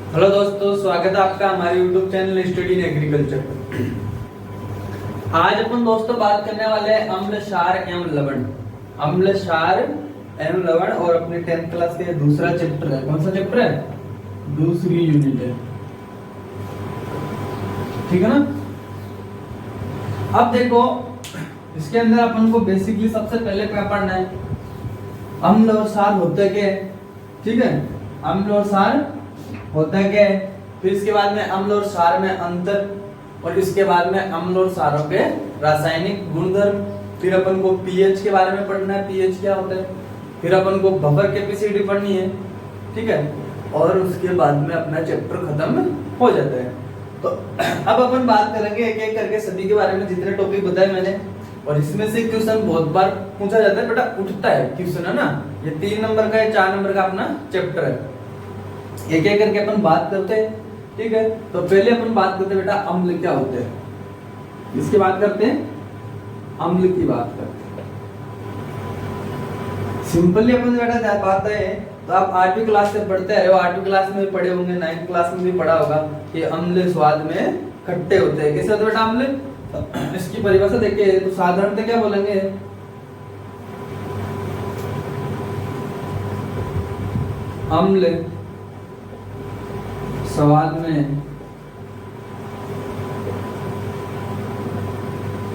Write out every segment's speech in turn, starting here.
Hello दोस्तों, स्वागत है आपका हमारे YouTube channel study in agriculture पर। आज अपन दोस्तों बात करने वाले हैं अम्ल क्षार एवं लवण। अम्ल क्षार एवं लवण और अपने 10th क्लास के दूसरा चैप्टर है। कौन सा चैप्टर है? दूसरी यूनिट है, ठीक है ना। अब देखो, इसके अंदर अपन को बेसिकली सबसे पहले क्या पढ़ना है? अम्ल और क्षार होता है क्या, ठीक है। अम्ल और क्षार होता है क्या, फिर इसके बाद में अम्ल और क्षार में अंतर, और इसके बाद में अम्ल और क्षारों के रासायनिक गुणधर्म। फिर अपन को पीएच के बारे में पढ़ना है, पीएच क्या होता है। फिर अपन को बफर कैपेसिटी पढ़नी है, ठीक है। और उसके बाद में अपना चैप्टर खत्म हो जाता है। तो अब अपन बात करेंगे एक एक करके सभी के बारे में, जितने टॉपिक बताए मैंने। और इसमें से क्वेश्चन बहुत बार पूछा जाता है, बेटा उठता है क्वेश्चन, है ना। ये 3 नंबर का या 4 नंबर का अपना चैप्टर है। एक एक करके अपन बात करते हैं, ठीक है। तो पहले अपन बात करते हैं बेटा अम्ल क्या होते हैं। इसकी बात करते हैं, अम्ल की बात करते हैं। सिंपली अपन बेटा बात है, तो आप 8वीं क्लास से पढ़ते रहे हो, 8वीं क्लास में भी पढ़े होंगे, 9th क्लास में भी पढ़ा होगा कि अम्ल स्वाद में खट्टे होते हैं। कैसे होते बेटा अम्ल? इसकी परिभाषा देखिए, तो साधारणतः क्या बोलेंगे? अम्ल स्वाद में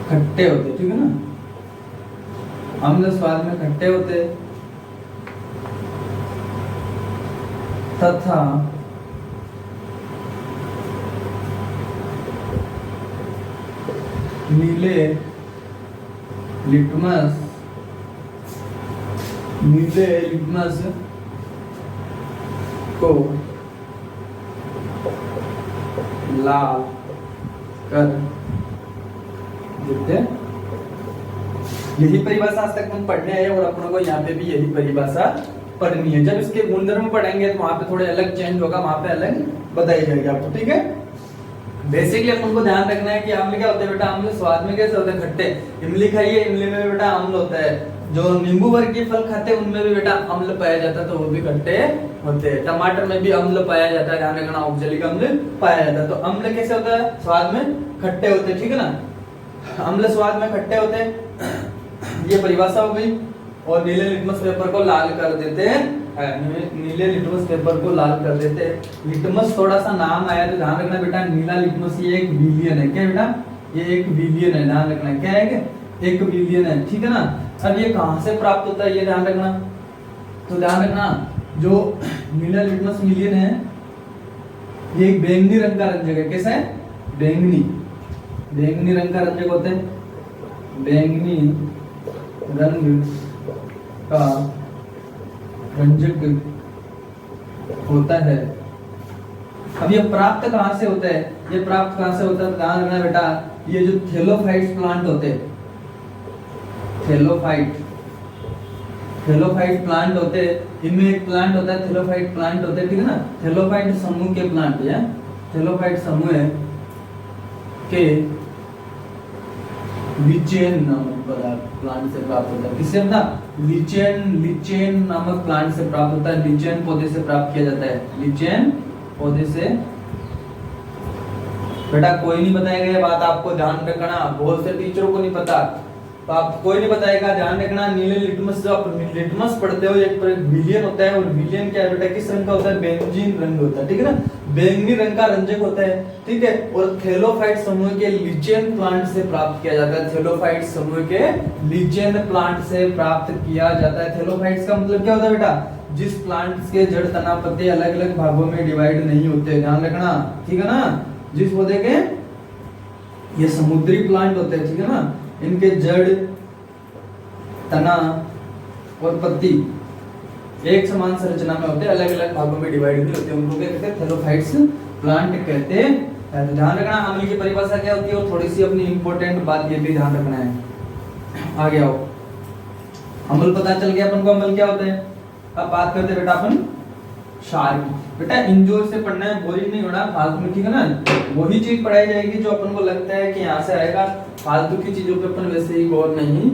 खट्टे होते, ठीक है ना। अम्ल स्वाद में खट्टे होते तथा नीले लिटमस को लाल कर देते। यही परिभाषा आज तक हम पढ़ने आए और अपनों को यहाँ पे भी यही परिभाषा पढ़नी है। जब इसके गुणधर्म पढ़ेंगे तो वहां पे थोड़े अलग चेंज होगा, वहां पे अलग बताई जाएगी आपको, ठीक है। बेसिकली अपन को ध्यान रखना है कि अम्ल क्या होते हैं बेटा? अम्ल स्वाद में कैसे होते हैं? खट्टे। इमली खाइए, इमली में भी बेटा अम्ल होता है। जो नींबू वर्ग के फल खाते हैं उनमें भी बेटा अम्ल पाया जाता है, तो वो भी खट्टे होते हैं। टमाटर में भी अम्ल पाया जाता है, ध्यान रखना, ऑक्जेलिक अम्ल पाया जाता है। तो अम्ल कैसे होता है? स्वाद में खट्टे होते हैं, ठीक है ना। अम्ल स्वाद में खट्टे होते हैं, ये परिभाषा हो गई। और नीले लिटमस पेपर को लाल कर देते हैं, नीले लिटमस पेपर को लाल कर देते हैं। लिटमस थोड़ा सा नाम आया तो ध्यान रखना बेटा, नीला लिटमस ये एक विलियन है। क्या बेटा? ये एक विलियन है, ध्यान रखना। क्या है? एक विलियन है, ठीक है ना। अब ये कहां से प्राप्त होता है ये ध्यान रखना। तो ध्यान रखना, जो नीला लिटमस विलियन है ये एक बैंगनी रंग का रंजक है। कैसा है? बैंगनी रंग का रंजक होता है। बैंगनी रंग का रंजक होता है। अब ये प्राप्त कहां से होता है? ये प्राप्त कहां से होता है? ध्यान रखना बेटा, ये जो थैलोफाइट प्लांट होते हैं, थैलोफाइट प्लांट होते हैं, इनमें एक प्लांट होता है थैलोफाइट प्लांट होते हैं, ठीक है ना। थैलोफाइट समूह के प्लांट या थैलोफाइट समूह के लिचेन नामक प्लांट से प्राप्त होता है। किससे होता है? लिचेन नामक प्लांट से प्राप्त होता है। लिचेन पौधे से प्राप्त किया जाता है। लिचेन पौधे से। बेटा कोई नहीं बताएगा ये बात, आपको ध्यान रखना। बहुत से टीचरों को नहीं पता, तो आप कोई नहीं बताएगा, ध्यान रखना। नीले लिटमस, जो आप लिटमस पढ़ते हो, एक विलियन होता है। और विलियन क्या है बेटा? किस रंग का होता है? बेंजीन रंग होता है, ठीक है ना। बैंगनी रंग का रंजक होता है, ठीक है। और थैलोफाइट समूह के लिचेन प्लांट से प्राप्त किया जाता है। थैलोफाइट समूह के लिचेन प्लांट से प्राप्त किया जाता है। थैलोफाइट्स का मतलब क्या होता है बेटा? जिस प्लांट्स के जड़ तना पत्ते अलग अलग भागों में डिवाइड नहीं होते, ध्यान रखना, ठीक है ना। जिस पौधे के ये समुद्री प्लांट होते हैं, ठीक है ना, इनके जड़, तना और पत्ती एक समान संरचना में होते हैं, अलग अलग भागों में डिवाइड नहीं होते, उनको क्या कहते हैं? थैलोफाइट्स प्लांट कहते हैं। तो ध्यान रखना अम्ल की परिभाषा क्या होती है, और थोड़ी सी अपनी इंपॉर्टेंट बात ये भी ध्यान रखना है। आगे आओ, अम्ल पता चल गया अपन को अम्ल क्या होता है। अब बात करते हैं बेटा अपन क्षार की। बेटा इंजोर से पढ़ना है, बोरिंग नहीं होना फालतू में, ठीक है ना। वही चीज पढ़ाई जाएगी जो अपन को लगता है कि यहाँ से आएगा। फालतू की चीजों पे अपन वैसे ही गौर नहीं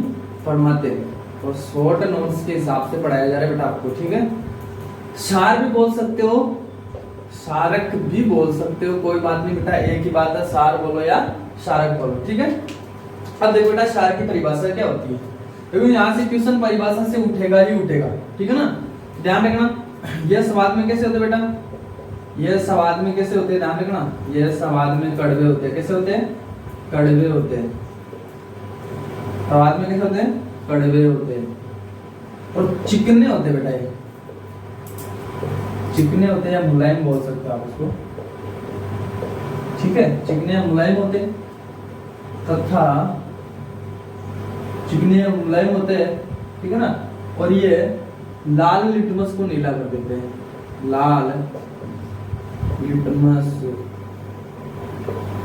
फरमाते, और शॉर्ट नोट्स के हिसाब से पढ़ाया जा रहा है बेटा आपको, ठीक है। क्षार भी बोल सकते हो, क्षारक भी बोल सकते हो, कोई बात नहीं बेटा, एक ही बात है, क्षार बोलो या क्षारक बोलो, ठीक है। अब देखो बेटा क्षार की परिभाषा क्या होती है, देखो यहाँ से क्वेश्चन परिभाषा से उठेगा ही उठेगा, ठीक है ना। ध्यान रखना ये सवाल में कैसे होते बेटा, ये सवाल में कैसे होते हैं, ध्यान रखना, ये सवाल में कड़वे होते हैं, कैसे होते हैं, कड़वे होते हैं, सवाल में कैसे होते हैं, कड़वे होते हैं, और चिकने होते हैं बेटा, ये चिकने होते हैं या मुलायम बोल सकते हो आप उसको, ठीक है, चिकने या मुलायम होते हैं, तथा चिकने या मुलायम होते हैं, ठीक है ना। और ये लाल लिटमस को नीला कर देते हैं, लाल लिटमस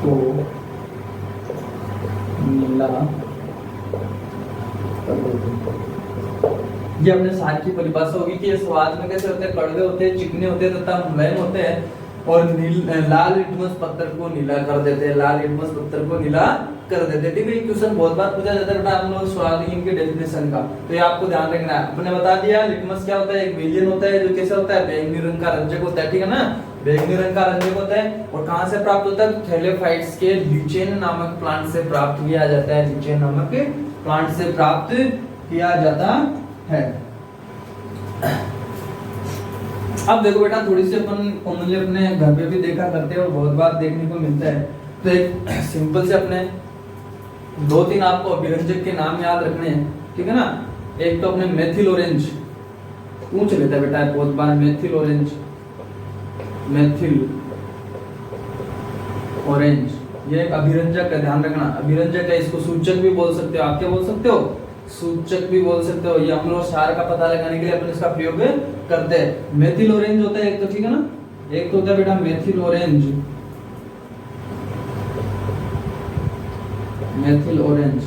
को नीला कर देते हैं। ये अपने सार की परिभाषा होगी कि ये स्वाद में कैसे होते हैं, कड़वे होते हैं, चिकने होते हैं तथा मुलायम होते हैं, और लाल लिटमस पत्थर को नीला कर देते हैं, लाल लिटमस पत्थर को नीला कर देते हैं, ठीक है। क्वेश्चन बहुत बार पूछा जाता है बेटा हम लोग स्वादहीन के डेफिनेशन का, तो ये आपको ध्यान रखना है। अपने बता दिया लिटमस क्या होता है, एक विलियन होता है जो कैसे होता है, बैंगनी रंग का रंजक होता है, ठीक है ना, बैंगनी रंग का रंजक होता है, और कहां से प्राप्त होता है, थैलेफाइट्स के ल्यूचेन नामक प्लांट से प्राप्त किया जाता है, ल्यूचेन नामक प्लांट से प्राप्त किया जाता है। अब देखो बेटा थोड़ी सी अपन कॉमनली अपने घर पे भी देखा करते हैं और बहुत बार देखने को मिलता है, तो एक सिंपल से अपने दो तीन आपको अभिरंजक के नाम याद रखने हैं, ठीक है ना। एक तो अपने मेथिल ऑरेंज पूछ लेता है बेटा बहुत बार, मेथिल ऑरेंज, मेथिल ऑरेंज ये एक अभिरंजक है, ध्यान रखना अभिरंजक है, इसको सूचक भी बोल सकते हो, आप क्या बोल सकते हो, सूचक भी बोल सकते हो। ये अम्ल और क्षार का पता लगाने के लिए अपन इसका प्रयोग करते हैं। मेथिल ऑरेंज होता है एक तो, ठीक है ना, एक तो होता है बेटा मेथिल ऑरेंज, मेथिल ऑरेंज।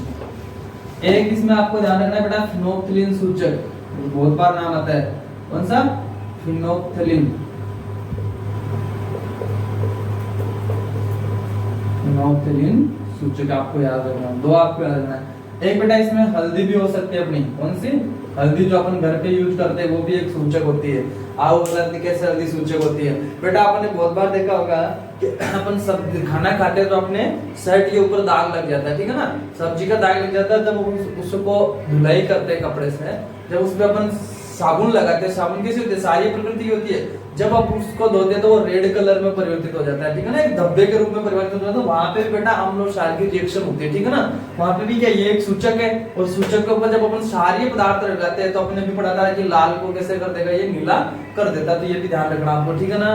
एक इसमें आपको ध्यान रखना है बेटा फिनोक्थिलीन सूचक, बहुत बार नाम आता है, कौन सा, फिनोक्थिलीन, फिनोक्थिलीन सूचक आपको याद रखना, दो आपको याद रखना है। एक बेटा इसमें हल्दी भी हो सकती है अपनी, कौन सी, हल्दी जो अपन घर पे यूज करते हैं वो भी एक सूचक होती है। आओ हल्दी कैसे हल्दी सूचक होती है बेटा, आपने बहुत बार देखा होगा कि अपन सब खाना खाते हैं तो अपने शर्ट के ऊपर दाग लग जाता है, ठीक है ना, सब्जी का दाग लग जाता है, जब उसको धुलाई करते हैं कपड़े से, जब उस पर अपन साबुन लगाते हैं, साबुन कैसी होती है, सारी प्रकृति होती है, जब आप उसको धोते हैं तो वो रेड कलर में परिवर्तित हो जाता है, ठीक है ना, एक धब्बे के रूप में परिवर्तित हो जाता है, वहां पे बेटा अम्ल और क्षार की रिएक्शन होती है, ठीक है ना। वहां पे भी क्या ये एक सूचक है, और सूचक के ऊपर जब अपन क्षारीय पदार्थ लगाते हैं तो अपने भी पढ़ा था कि लाल को कैसे कर देगा, ये नीला कर देता है, तो ये भी ध्यान रखना आपको, ठीक है ना।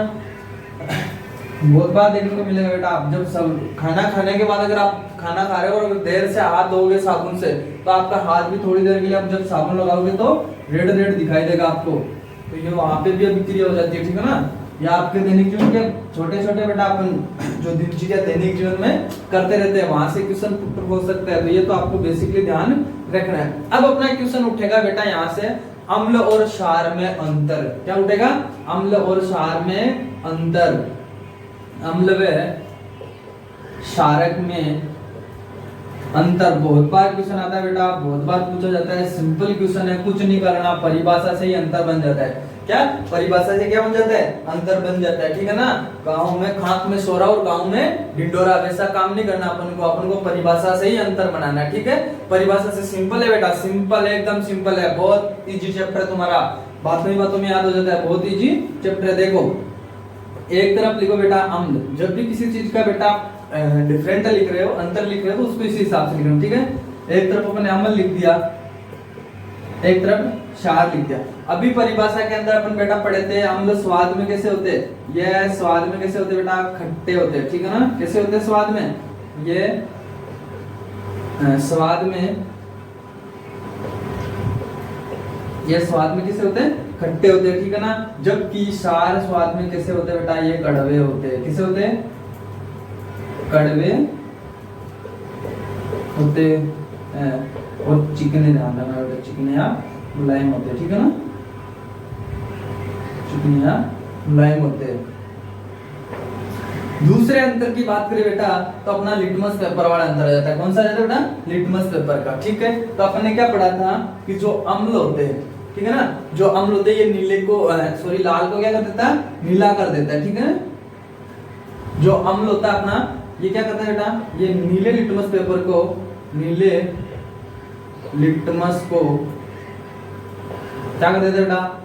बहुत बार देखने को मिलेगा बेटा, आप जब सब खाना खाने के बाद अगर आप खाना खा रहे हो और देर से हाथ धोगे साबुन से, तो आपका हाथ भी थोड़ी देर के लिए आप जब साबुन लगाओगे तो रेड रेड दिखाई देगा आपको, तो ये वहां पे भी अभिक्रिया हो जाती है, ठीक है ना। या आपके दैनिक जीवन के छोटे छोटे बेटा अपन जो दिनचर्या दैनिक जीवन में करते रहते हैं, वहां से क्वेश्चन पुट हो सकता है, तो ये तो आपको बेसिकली ध्यान रखना है। अब अपना क्वेश्चन उठेगा बेटा यहाँ से, अम्ल और क्षार में अंतर, क्या उठेगा, अम्ल और क्षार में अंतर, अम्ल व क्षारक में अंतर। बहुत बार क्वेश्चन आता है बेटा, बहुत बार पूछा जाता है, सिंपल क्वेश्चन है, कुछ नहीं करना, परिभाषा से ही अंतर बन जाता है, क्या परिभाषा से क्या बन जाता है, अंतर बन जाता है, ठीक है ना। गांव में खाक में सोरा और गांव में ढिंडोरा, वैसा काम नहीं करना अपन को परिभाषा से ही अंतर बनाना है, ठीक है। परिभाषा से सिंपल है बेटा, सिंपल है, एकदम सिंपल है, बहुत इजी चैप्टर तुम्हारा, बातों में याद हो जाता है, बहुत इजी चैप्टर है। देखो एक तरफ लिखो बेटा अम्ल, जब भी किसी चीज का बेटा डिफरेंट लिख रहे हो, अंतर लिख रहे हो, तो उसको इसी हिसाब से लिख रहे हो, ठीक है। एक तरफ अपने अम्ल लिख दिया, एक तरफ क्षार लिख दिया। अभी परिभाषा के अंदर अपन बेटा पढ़े थे अम्ल स्वाद में कैसे होते हैं, ये स्वाद में कैसे होते बेटा, खट्टे होते हैं, ठीक है ना। कैसे होते हैं स्वाद में, ये स्वाद में, ये स्वाद में कैसे होते हैं, खट्टे होते हैं, ठीक है ना। जबकि क्षार स्वाद में कैसे होते हैं बेटा, ये कड़वे होते हैं, कैसे होते हैं, कड़वे होते हैं, और चिकने, ध्यान रखना बेटा, चिकने या मुलायम होते हैं, ठीक है ना, चिकने या मुलायम होते हैं। दूसरे अंतर की बात करें बेटा तो अपना लिटमस पेपर वाला अंतर आ जाता है, कौन सा आ जाता है बेटा, लिटमस पेपर का, ठीक है। तो अपन ने क्या पढ़ा था कि जो अम्ल होते हैं, ठीक है ना। जो अम्ल होते हैं ये नीले को सॉरी लाल को क्या कर देता है, नीला कर देता है, ठीक है ना। जो अम्ल होता है अपना ये क्या करता है बेटा, ये नीले लिटमस पेपर को, नीले लिटमस को क्या कर देता है बेटा,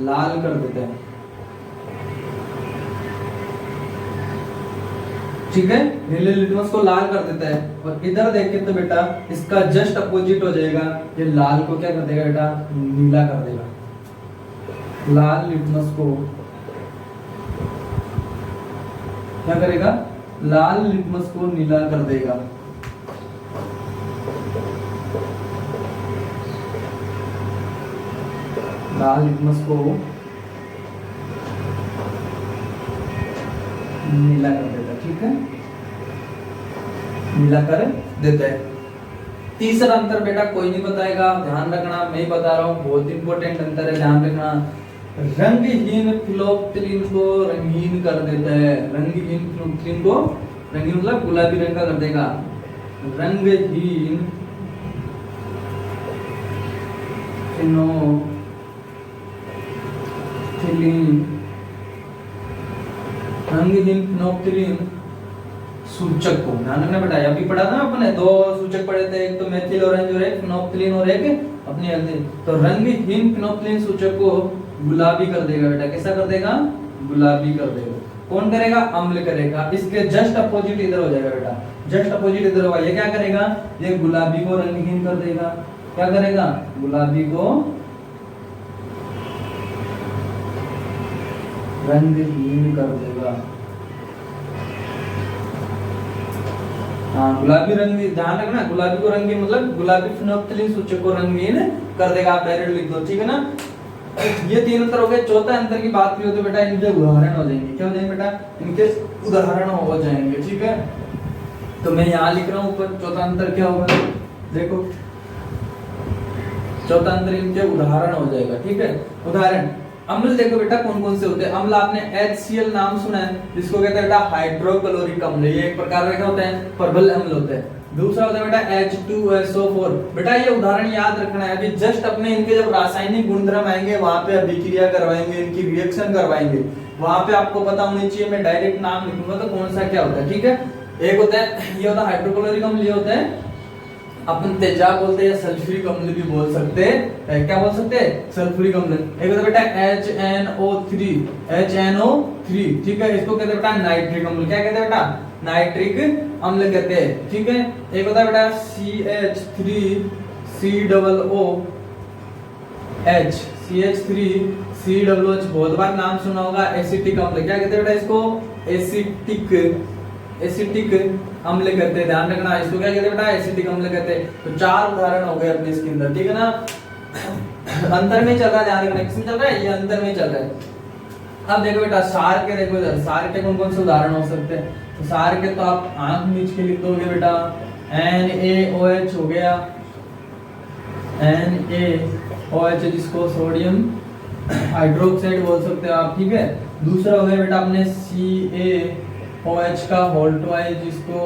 लाल कर देता है, ठीक है। नीले लिटमस को लाल कर देता है। और इधर देखें तो बेटा इसका जस्ट अपोजिट हो जाएगा, ये लाल को क्या कर देगा बेटा, नीला कर देगा। लाल लिटमस को क्या करेगा, लाल लिटमस को नीला कर देगा। लाल लिटमस को नीला कर देता है, ठीक है, नीला कर देता है। तीसरा अंतर बेटा कोई नहीं बताएगा, ध्यान रखना, मैं ही बता रहा हूँ, बहुत इंपॉर्टेंट अंतर है, ध्यान रखना। रंगहीन फिनोल्फ्थालीन को रंगीन कर देता है, रंगहीन फिनोल्फ्थालीन को रंगीन मतलब गुलाबी रंग का कर देगा। रंगहीन फिनोल्फ्थालीन, रंगहीन फिनोल्फ्थालीन सूचक को ध्यान रखना बेटा, अभी पढ़ा था ना अपने, दो सूचक पढ़े थे, एक तो मेथिल ऑरेंज और एक फिनोल्फ्थालीन और एक अपनी हल्दी। तो रंगहीन फिनोल्फ्थालीन सूचक को गुलाबी कर देगा बेटा, कैसा कर देगा, गुलाबी कर देगा। कौन करेगा, अम्ल करेगा। इसके जस्ट अपोजिट इधर हो जाएगा बेटा, जस्ट अपोजिट इधर होगा, ये क्या करेगा, ये गुलाबी को रंगहीन कर देगा। क्या करेगा, गुलाबी को रंगहीन कर देगा। हाँ गुलाबी रंग, ध्यान रखना, गुलाबी को रंगीन मतलब गुलाबी फिनोल्फ्थालीन सूचक को रंगीन कर देगा। आप डायरेक्ट लिख दो, ठीक है ना। ये तीन अंतर हो गए। चौथा अंतर की बात करें तो बेटा इनके उदाहरण हो जाएंगे। क्या हो जाएंगे बेटा, इनके उदाहरण हो जाएंगे, ठीक है। तो मैं यहाँ लिख रहा हूँ ऊपर, चौथा अंतर क्या होगा, देखो चौथा अंतर इनके उदाहरण हो जाएगा, ठीक है। उदाहरण अम्ल देखो बेटा कौन कौन से होते हैं। अम्ल आपने HCl नाम सुना है, जिसको कहते हैं बेटा हाइड्रोक्लोरिक अम्ल, ये एक प्रकार का क्या होता है, प्रबल अम्ल होता है। दूसरा होता है बेटा H2SO4। बेटा ये उदाहरण याद रखना है, अभी जस्ट अपने इनके जब रासायनिक गुणधर्म आएंगे वहां पे अभिक्रिया करवाएंगे, इनकी रिएक्शन करवाएंगे, वहां पे आपको पता होनी चाहिए। मैं डायरेक्ट नाम लिखूंगा तो कौन सा क्या होता है, ठीक है। एक होता है, ये होता है हाइड्रोक्लोरिक अम्ल, ये होता है अपन तेजाब बोलते हैं या सल्फ्यूरिक अम्ल भी बोल सकते हैं। क्या बोल सकते हैं, सल्फ्यूरिक अम्ल। एक होता है बेटा HNO3, ठीक है, इसको कहते हैं बेटा नाइट्रिक अम्ल। क्या कहते हैं बेटा, नाइट्रिक अम्ल कहते हैं, ठीक है। एक होता है बेटा CH3COOH, बहुत बार नाम सुना होगा, एसिटिक अम्ल। क्या कहते हैं बेटा इसको, एसिटिक अम्ल कहते हैं, ध्यान रखना। इसको क्या कहते हैं बेटा, एसिटिक अम्ल कहते हैं। तो चार उदाहरण हो गए अपने इसके अंदर, ठीक है ना। अंतर में चल रहा है, ध्यान रखना, किसमें चल रहा है, ये अंतर में चल रहा है। अब देखो बेटा सार के, देखो इधर सार के कौन कौन से उदाहरण हो सकते हैं। तो सार के तो आप आंख मीच के लिख दोगे बेटा, NaOH हो गया, NaOH जिसको सोडियम हाइड्रोक्साइड बोल सकते हो आप, ठीक है। दूसरा हो गया बेटा अपने CaOH का होल ट्वाइस, जिसको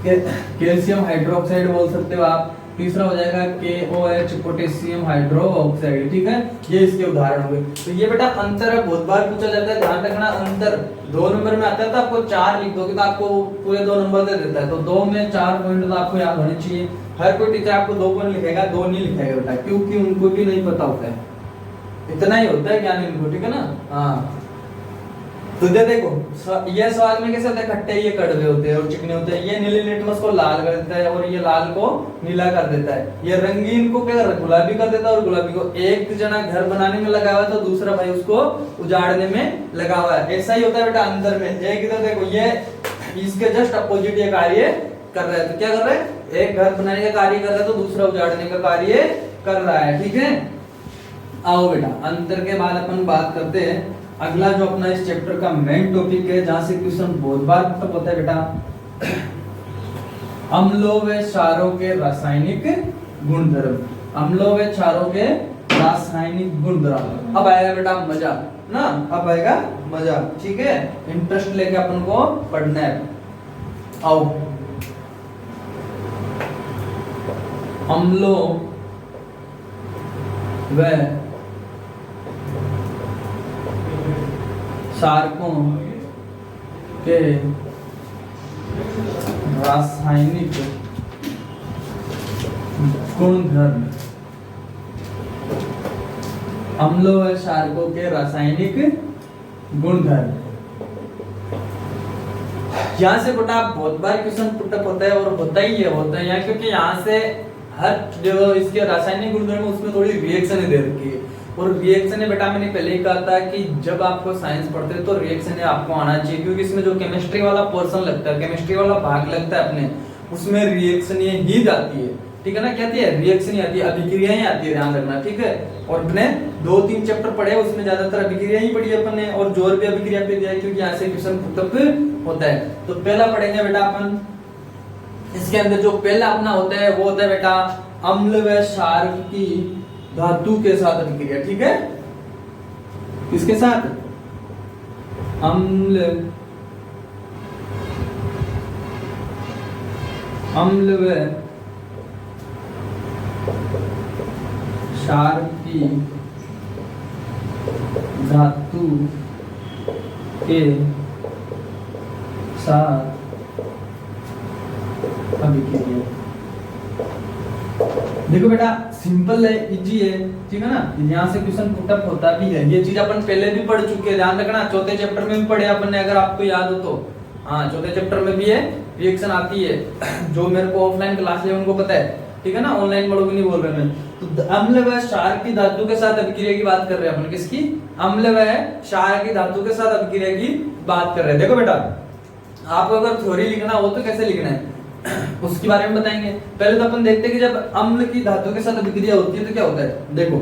कैल्शियम हाइड्रोक्साइड बोल सकते हो आप। तीसरा हो जाएगा KOH पोटेशियम हाइड्रोक्साइड, ठीक है। ये इसके उदाहरण हुए। तो ये बेटा अंतर है, बहुत बार पूछा जाता है, ध्यान रखना। अंतर 2 नंबर में आता है तो आपको 4 लिख दोगे तो आपको पूरे 2 नंबर दे देता है। तो 2 में 4 पॉइंट तो आपको याद होने चाहिए। हर कोई टीचर आपको 2 पॉइंट लिखेगा, 2 नहीं लिखेगा बेटा, क्योंकि उनको भी नहीं पता होता है, इतना ही होता है ज्ञान इनको, ठीक है ना। हाँ तो देखो ये सवाल में कैसे होता है, खट्टे ये कड़वे होते हैं और चिकने होते हैं। ये नीले लिटमस को लाल कर देता है और ये लाल को नीला कर देता है। ये रंगीन को क्या गुलाबी कर देता है और गुलाबी को। एक जना घर बनाने में लगा हुआ है तो दूसरा भाई उसको उजाड़ने में लगा हुआ है। ऐसा ही होता है बेटा अंदर में। एक इधर देखो, ये इसके जस्ट अपोजिट ये कार्य कर रहा है। तो क्या कर रहा है, एक घर बनाने का कार्य कर रहा है तो दूसरा उजाड़ने का कार्य कर रहा है, ठीक है। आओ बेटा अंतर के बाद अपन बात करते हैं अगला जो अपना इस चैप्टर का मेन टॉपिक है, जहां से क्वेश्चन बहुत बार तक होता है बेटा, अम्लों व क्षारों के रासायनिक गुणधर्म। अम्लों व क्षारों के रासायनिक गुणधर्म। अब आएगा बेटा मजा ना, अब आएगा मजा, ठीक है। इंटरेस्ट लेके अपन को पढ़ना है। आओ अम्लों व क्षारकों के रासायनिक गुणधर्म, अम्लों व क्षारकों के रासायनिक गुणधर्म। यहाँ से बेटा बहुत बार क्वेश्चन पुटअप होता है और होता ही है यहाँ, क्योंकि यहाँ से हर जो इसके रासायनिक गुणधर्म उसमें थोड़ी रिएक्शन दे रखी है। और रिएक्शन बेटा मैंने पहले ही कहा था कि जब आपको साइंस पढ़ते हैं तो रिएक्शन आपको आना चाहिए, क्योंकि इसमें जो केमिस्ट्री वाला पोर्शन लगता है, केमिस्ट्री वाला भाग लगता है अपने, उसमें रिएक्शन ही जाती है, ठीक है ना। क्या आती है? रिएक्शन ही आती है, अभिक्रिया ही आती है, ध्यान रखना, ठीक है। और अपने 2-3 चैप्टर पढ़े उसमें ज्यादातर अभिक्रिया ही पढ़ी है अपन ने, और जोर भी अभिक्रिया पे दिया है, क्योंकि यहाँ से क्वेश्चन पुटअप होता है। तो पहला पढ़ेंगे बेटा अपन, इसके अंदर जो पहला अपना होता है वो होता है बेटा अम्ल व क्षार की धातु के साथ अभिक्रिया, ठीक है। किसके साथ? अम्ल व क्षार की धातु के साथ अभिक्रिया। देखो बेटा सिंपल है, इजी है, ठीक है ना। यहाँ से क्वेश्चन पुटअप होता भी है, ये चीज अपन पहले भी पढ़ चुके हैं, ध्यान रखना। चौथे चैप्टर में भी पढ़े अपन ने, अगर आपको याद हो तो। हाँ, चौथे चैप्टर में भी है, रिएक्शन आती है। जो मेरे को ऑफलाइन क्लास ले उनको पता है, ठीक है ना। ऑनलाइन पढ़ोगे नहीं बोल रहे मैं। तो अम्ल व क्षार की धातु के साथ अभिक्रिया की बात कर रहे हैं अपन। किसकी? अम्ल व क्षार की धातु के साथ अभिक्रिया की बात कर रहे हैं। देखो बेटा आपको अगर थ्योरी लिखना हो तो कैसे लिखना है उसके बारे में बताएंगे। पहले तो अपन देखते हैं कि जब अम्ल की धातु के साथ अभिक्रिया होती है तो क्या होता है। देखो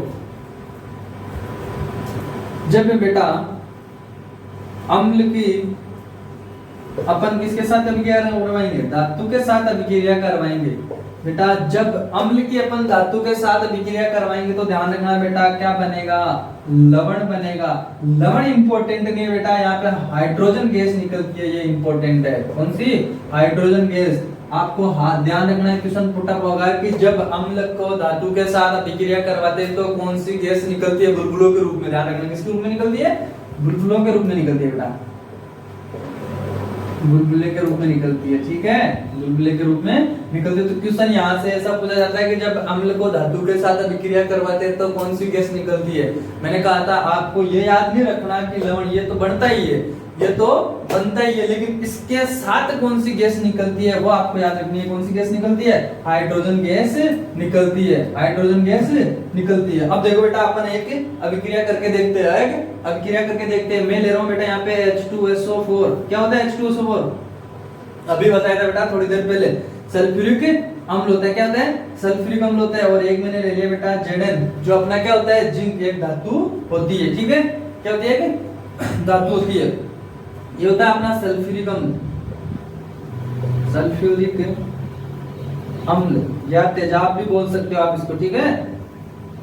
जब बेटा अम्ल की अपन किसके साथ अभिक्रिया करवाएंगे? धातु के साथ अभिक्रिया करवाएंगे बेटा। जब अम्ल की अपन धातु के साथ अभिक्रिया करवाएंगे तो ध्यान रखना बेटा क्या बनेगा? लवण बनेगा। लवण इंपॉर्टेंट नहीं है बेटा, यहाँ पे हाइड्रोजन गैस निकलती है, ये इंपॉर्टेंट है। कौन सी? Hydrogen gas. आपको ध्यान रखना है, क्वेश्चन पुटअप होगा कि जब अम्ल को धातु के साथ अभिक्रिया करवाते हैं तो कौन सी गैस निकलती है? बुलबुलों के रूप में। ध्यान रखना किसके रूप में निकलती है? बुलबुलों के रूप में निकलती है बेटा, बुलबुले के रूप में निकलती है, ठीक है। बुलबुले के रूप में निकलती है। तो क्वेश्चन यहाँ से ऐसा पूछा जाता है कि जब अम्ल को धातु के साथ अभिक्रिया करवाते हैं तो कौन सी गैस निकलती है। मैंने कहा था आपको ये याद नहीं रखना कि लवण ये तो बनता ही है, ये तो बनता ही है, लेकिन इसके साथ कौन सी गैस निकलती है वो आपको याद रखनी है। कौन सी गैस निकलती है? हाइड्रोजन गैस निकलती है, हाइड्रोजन गैस निकलती है। अब देखो बेटा अपन एक अभिक्रिया करके देखते हैं, अभिक्रिया करके देखते हैं। मैं ले रहा हूं बेटा यहाँ पे H2SO4। क्या होता है H2SO4? अभी बताया था बेटा थोड़ी देर पहले। सल्फ्यूरिक अम्ल होता है। क्या होता है? सल्फ्यूरिक अम्ल होता है। और एक मैंने ले लिया बेटा Zn, जो अपना क्या होता है? जिंक, एक धातु होती है, ठीक है। क्या होती है? धातु होती है। ये होता है अपना सल्फ्यूरिक अम्ल, सल्फ्यूरिक अम्ल या तेजाब भी बोल सकते हो आप इसको, ठीक है।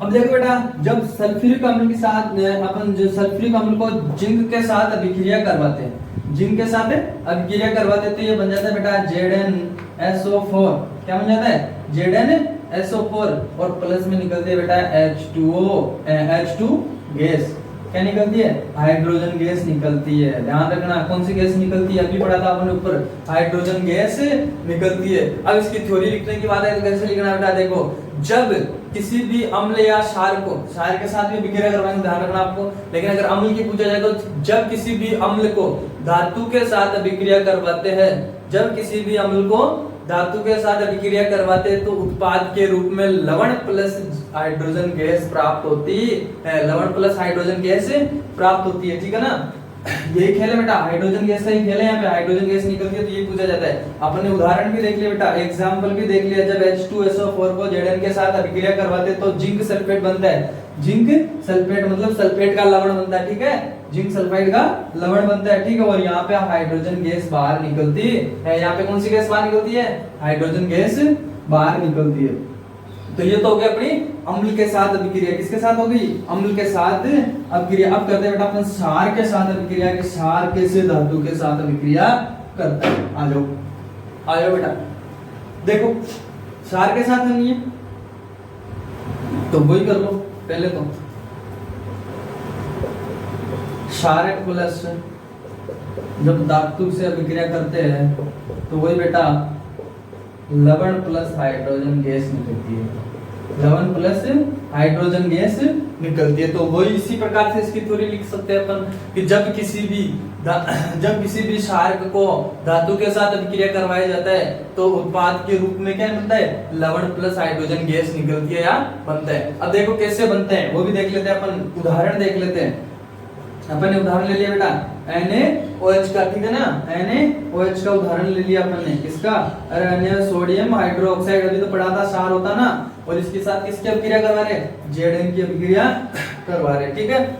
अब देखो बेटा जब सल्फ्यूरिक अम्ल के साथ अपन जो सल्फ्यूरिक अम्ल को जिंक के साथ अभिक्रिया करवाते हैं, जिंक के साथ अभिक्रिया करवाते तो ये बन जाता है बेटा ZnSO4। क्या बन जाता है? ZnSO4। और प्लस में निकलती है बेटा H2 गैस। क्या निकलती है? हाइड्रोजन गैस निकलती है। ध्यान रखना कौन सी गैस निकलती है, अभी पढ़ा था अपन ऊपर, हाइड्रोजन गैस निकलती है। अब इसकी थ्योरी लिखने की बात है तो कैसे लिखना बेटा? देखो जब किसी भी अम्ल या क्षार को, क्षार के साथ भी अभिक्रिया करवाएंगे, ध्यान रखना आपको। लेकिन अगर अम्ल की पूछा जाए तो जब किसी भी अम्ल को धातु के साथ अभिक्रिया करवाते हैं, जब किसी भी अम्ल को धातु के साथ अभिक्रिया करवाते हैं तो उत्पाद के रूप में लवण प्लस हाइड्रोजन गैस प्राप्त होती है। लवण प्लस हाइड्रोजन गैस प्राप्त होती है, ठीक है ना। यही खेल है बेटा, हाइड्रोजन गैस का ही खेल है। यहाँ पे हाइड्रोजन गैस निकलती है तो ये पूछा जाता है। अपने उदाहरण भी देख लिया बेटा, एग्जांपल भी देख लिया। जब H2SO4 को Zn के साथ अभिक्रिया करवाते तो जिंक सल्फेट बनता है। जिंक सल्फेट मतलब सल्फेट का लवण बनता है, ठीक है। जिंक सल्फाइड का लवण बनता है, ठीक है। और यहाँ पे हाइड्रोजन गैस बाहर निकलती है। यहाँ पे कौन सी गैस बाहर निकलती है? हाइड्रोजन गैस बाहर निकलती है। तो ये तो हो गया अपनी अम्ल के साथ अभिक्रिया। किसके साथ होगी? अम्ल के साथ अभिक्रिया। अब करते हैं बेटा अपन क्षार के साथ अभिक्रिया। कि क्षार कैसे धातु के साथ अभिक्रिया करता है। आ जाओ, आ जाओ बेटा। देखो क्षार के साथ करनी है तो वही कर लो पहले तो। क्षारक प्लस जब धातु से अभिक्रिया करते हैं तो वही बेटा लवण प्लस हाइड्रोजन गैस निकलती है, लवण प्लस हाइड्रोजन गैस निकलती है। तो वही इसी प्रकार से इसकी थ्योरी लिख सकते हैं अपन कि जब किसी भी क्षारक को धातु के साथ अभिक्रिया करवाया जाता है तो उत्पाद के रूप में क्या बनता है, लवण प्लस हाइड्रोजन गैस निकलती है या बनता है। अब देखो कैसे बनते हैं वो भी देख लेते हैं अपन, उदाहरण देख लेते हैं। अपन ने उदाहरण ले लिया बेटा NaOH का, ठीक है ना, NaOH का उदाहरण ले लिया अपन ने। किसका? अरे सोडियम हाइड्रोक्साइड, अभी तो पढ़ा था क्षार होता ना, और इसके साथ किसकी अभिक्रिया करवा रहे, Zn की अभिक्रिया करवा रहे, ठीक है।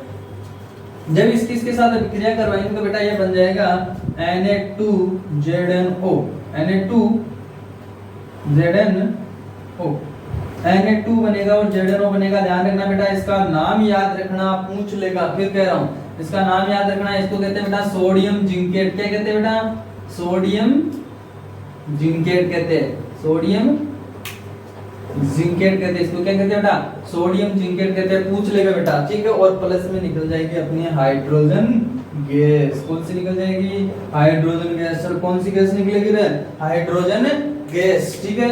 जब इसके साथ अभिक्रिया करवाएंगे तो बेटा ये बन जाएगा Na2ZnO, Na2ZnO, Na2 बनेगा और ZnO बनेगा। ध्यान रखना बेटा, इसका नाम याद रखना, पूछ लेगा, फिर कह रहा हूं इसका नाम याद रखना। इसको कहते हैं बेटा सोडियम जिंकेट। क्या कहते हैं बेटा? सोडियम जिंकेट कहते हैं, सोडियम जिंकेट कहते हैं इसको। क्या कहते हैं बेटा? सोडियम जिंकेट कहते हैं, पूछ लेगा बेटा, ठीक है। और प्लस में निकल जाएगी अपनी हाइड्रोजन गैस। कौन सी निकल जाएगी? Hydrogen gas. और कौन सी गैस निकलेगी रे? हाइड्रोजन गैस, ठीक है।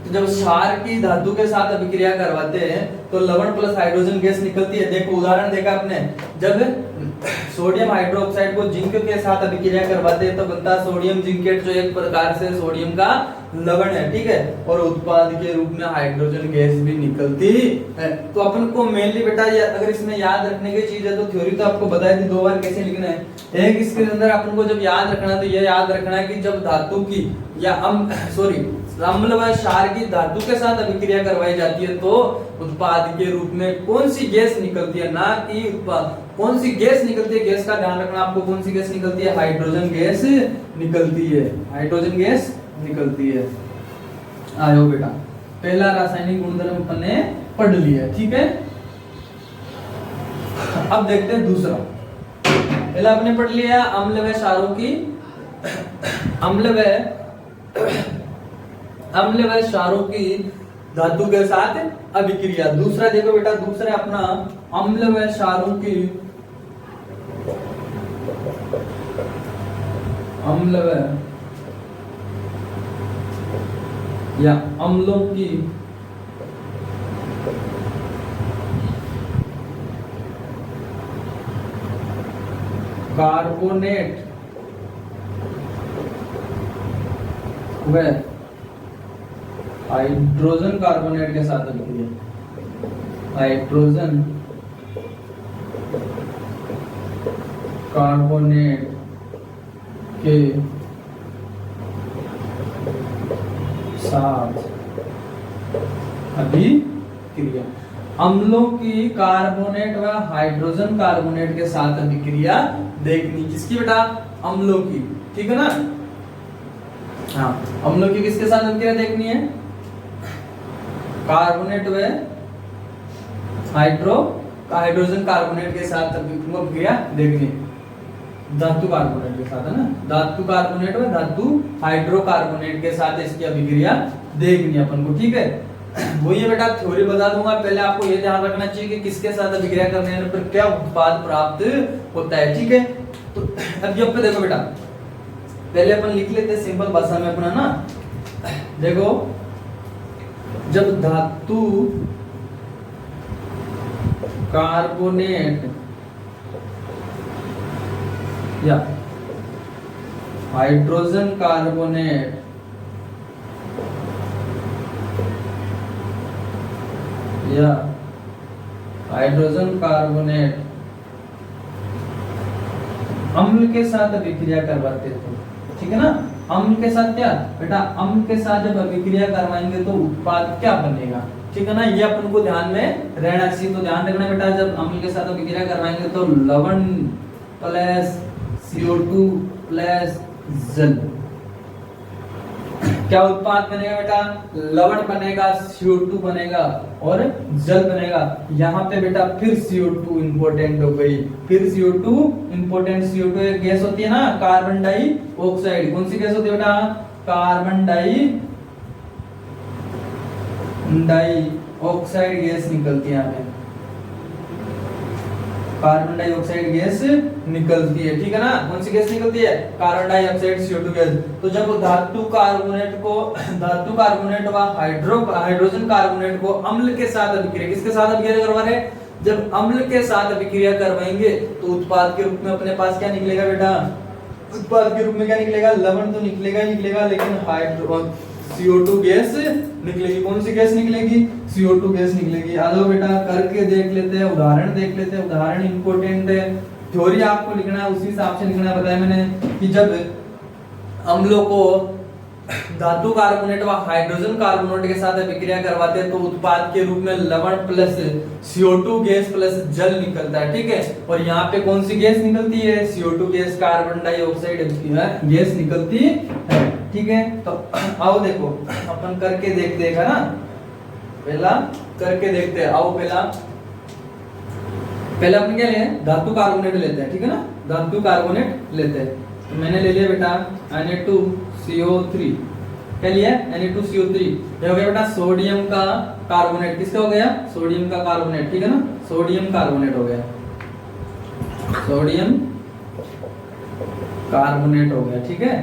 तो जब क्षार की धातु के साथ अभिक्रिया करवाते हैं तो लवण प्लस हाइड्रोजन गैस निकलती है। देखो उदाहरण देखा आपने, जब सोडियम हाइड्रोक्साइड को जिंक के साथ अभिक्रिया करवाते हैं तो बनता है सोडियम जिंकेट, जो एक प्रकार से सोडियम का लवण है, ठीक है। और उत्पाद के रूप में हाइड्रोजन गैस भी निकलती है। तो अपन को मेनली बेटा ये अगर इसमें याद रखने की चीज है तो थ्योरी तो आपको बताई थी, दो बार कैसे लिखना है। एक इसके अंदर अपन को जब याद रखना तो ये याद रखना है कि जब धातु की या अम्ल व क्षार की धातु के साथ अभिक्रिया करवाई जाती है तो उत्पाद के रूप में कौन सी गैस निकलती है, ना कि उत्पाद कौन सी गैस निकलती है। गैस का ध्यान रखना आपको, कौन सी गैस निकलती है? हाइड्रोजन गैस निकलती है, हाइड्रोजन गैस निकलती है। आयो बेटा, पहला रासायनिक गुणधर्म अपन ने पढ़ लिया, ठीक है। अब देखते हैं दूसरा। पहला आपने पढ़ लिया अम्ल व क्षारों की अम्ल व क्षारों की धातु के साथ अभिक्रिया। दूसरा देखो बेटा, दूसरा अपना अम्ल व क्षारों की अम्लों की कार्बोनेट व हाइड्रोजन कार्बोनेट के साथ अभिक्रिया, हाइड्रोजन कार्बोनेट के साथ अभिक्रिया। अम्लों की कार्बोनेट व हाइड्रोजन कार्बोनेट के साथ अभिक्रिया देखनी। किसकी बेटा? अम्लों की, ठीक है ना। हाँ, अम्लों की किसके साथ अभिक्रिया देखनी है? कार्बोनेट व हाइड्रोजन कार्बोनेट के साथ अभिक्रिया देखनी। धातु कार्बोनेट के साथ, है ना, धातु कार्बोनेट व धातु हाइड्रोकार्बोनेट के साथ इसकी अभिक्रिया देखनी अपन को, ठीक है। वो ये बेटा थ्योरी बता दूंगा, पहले आपको ये ध्यान रखना चाहिए कि किसके साथ अभिक्रिया करने पर क्या उत्पाद प्राप्त होता है, ठीक है। तो अब ये पे देखो बेटा, पहले अपन लिख लेते हैं सिंपल भाषा में अपना ना। देखो, जब धातु कार्बोनेट या हाइड्रोजन कार्बोनेट या हाइड्रोजन कार्बोनेट अम्ल के साथ अभिक्रिया करवाते थे, ठीक है ना। अम्ल के साथ क्या बेटा? अम्ल के साथ जब अभिक्रिया करवाएंगे तो उत्पाद क्या बनेगा, ठीक है ना। ये अपन को ध्यान में रहना चाहिए। तो ध्यान रखना बेटा, जब अम्ल के साथ अभिक्रिया करवाएंगे तो लवण प्लस CO2 प्लस जल, क्या उत्पाद बनेगा बेटा? लवण बनेगा, CO2 बनेगा और जल बनेगा। यहाँ पे बेटा फिर CO2 इंपोर्टेंट हो गई, फिर CO2 इंपोर्टेंट। CO2 एक गैस होती है ना, कार्बन डाइऑक्साइड। कौन सी गैस होती है बेटा? कार्बन डाइऑक्साइड गैस निकलती है यहाँ पे। कार्बन डाइऑक्साइड गैस निकलती है, ठीक है ना। कौन सी गैस निकलती है? Carbon dioxide CO2 gas. तो जब धातु कार्बोनेट व हाइड्रोजन कार्बोनेट को अम्ल के साथ अभिक्रिया, किसके साथ अभिक्रिया करवा रहे? जब अम्ल के साथ अभिक्रिया करवाएंगे तो उत्पाद के रूप में अपने पास क्या निकलेगा बेटा? उत्पाद के रूप में क्या निकलेगा? लवण तो निकलेगा ही निकलेगा, लेकिन CO2 गैस निकलेगी। कौन सी गैस निकलेगी? CO2 गैस निकलेगी। आ जाओ बेटा, करके देख लेते हैं, उदाहरण देख लेते हैं। उदाहरण इंपॉर्टेंट है, थ्योरी आपको लिखना है उसी हिसाब से लिखना है। बताया मैंने कि जब अम्लों को धातु कार्बोनेट व हाइड्रोजन कार्बोनेट के साथ अभिक्रिया करवाते हैं तो उत्पाद के रूप में लवण प्लस CO2 गैस प्लस जल निकलता है, ठीक है। और यहाँ पे कौन सी गैस निकलती है? CO2 gas, carbon dioxide gas निकलती है, ठीक है। तो आओ देखो अपन करके देखते हैं ना, पहला करके देखते हैं। आओ पहला अपन क्या लें? धातु कार्बोनेट लेते हैं, ठीक है ना। धातु कार्बोनेट लेते हैं। तो मैंने ले लिया बेटा Na2CO3, क्या लिया? Na2CO3। ये हो गया बेटा सोडियम का कार्बोनेट। किसका हो गया? सोडियम का कार्बोनेट, ठीक है ना। सोडियम कार्बोनेट हो गया, सोडियम कार्बोनेट हो गया, ठीक है।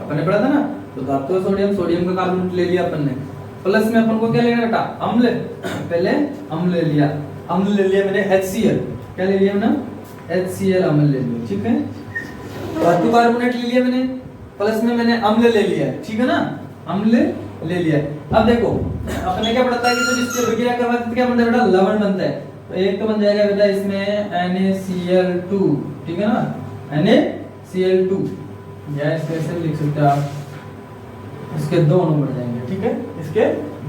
अपन ने पढ़ा था ना। तो धातु सोडियम का कार्बोनेट ले लिया अपन ने। प्लस में अपन को क्या लेना बेटा? अम्ल। पहले अम्ल ले लिया, मैंने HCl। क्या ले लिया मैंने? HCl अम्ल ले लिया, ठीक है। धातु कार्बोनेट ले लिया मैंने, प्लस में मैंने अम्ल ले लिया, ठीक है ना। अम्ल ले लिया। अब देखो अपने क्या पढ़ता है कि जब इसकी अभिक्रिया करवाते तो क्या बनता है बेटा? लवण बनता है। तो एक तो बन जाएगा बेटा इसमें NaCl2, ठीक है ना। NaCl2 या इसके ऐसे लिख सकते हो आप, इसके दो अणु बन जाएंगे, ठीक है। इसके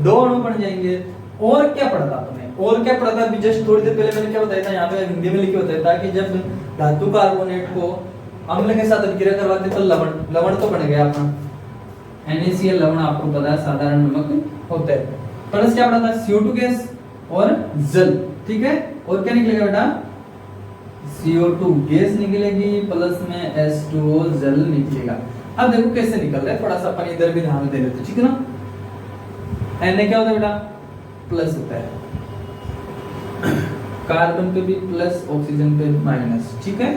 दो अणु बन जाएंगे। और क्या पढ़ा था आपने? और क्या पढ़ा था? अभी जस्ट थोड़ी देर पहले मैंने क्या बताया था, यहाँ पे हिंदी में लिखे होता था कि जब धातु कार्बोनेट को अम्ल के साथ अभिक्रिया करवाते तो लवण तो बन गया अपना। NaCl लवण आपको पता है साधारण नमक होता है। प्लस क्या पढ़ा था? CO2 गैस और जल, ठीक है। और क्या निकलेगा बेटा? CO2 गैस निकलेगी, प्लस में H2O जल निकलेगा। अब देखो कैसे निकल रहा है, थोड़ा सा अपन इधर भी ध्यान दे लेते, ठीक है ना। Na क्या होता है बेटा? प्लस होता है, कार्बन पे भी प्लस, ऑक्सीजन पे माइनस, ठीक है।